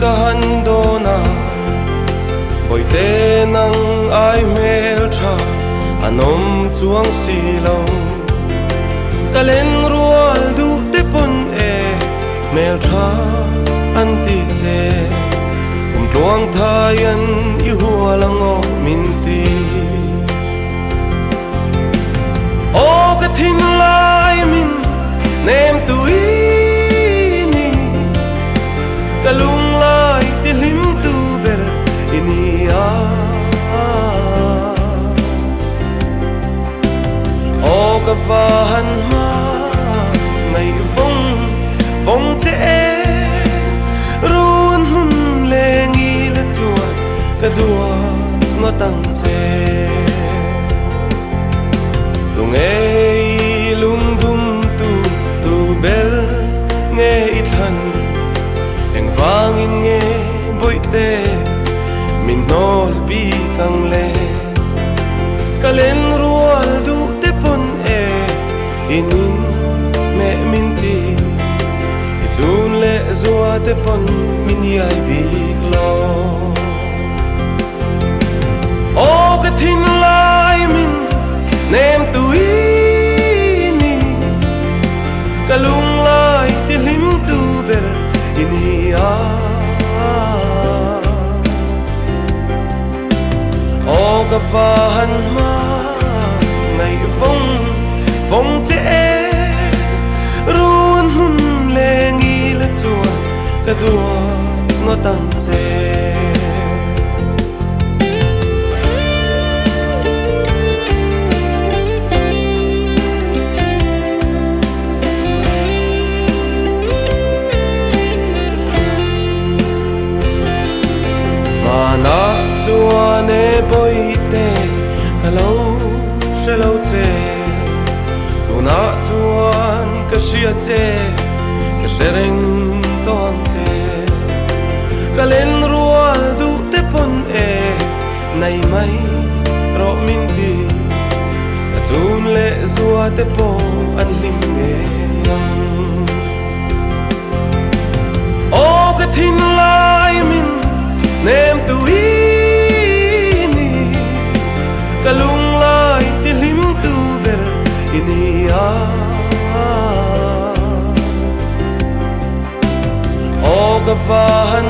kahandona boite nang ai mel tha anom chuang silong kalen rual du te pon e mel tha an ti che tuang thayan i hualang o min ti o ka thin lai min nem tu ini kalung lai ti lim tu ber ini a o ka van ma ngai vong vong che run hun lengi le chua ka dua ngo tang che lung ei lung dum tu bel nge i than eng vang in nge boite min nol bi kang le kalen rual du te pon e inin me min ti i chun le zua te pon min yai bi lo o ka thin lai min nem tu ini kalung lai ti lim tu ber ini a o ka van ma ngai vong vong che run hun lengi le chua ka dua ngo tang che mana chuan e boite kalo shelo che tuna chuan ka shia che ka shereng ton che kalen rual du te pon e nai mai ro min ti ka chun le zua te po an lim nge o ka thin lai min nem tu ini kalung lai ti lim tu ber ini a o ka van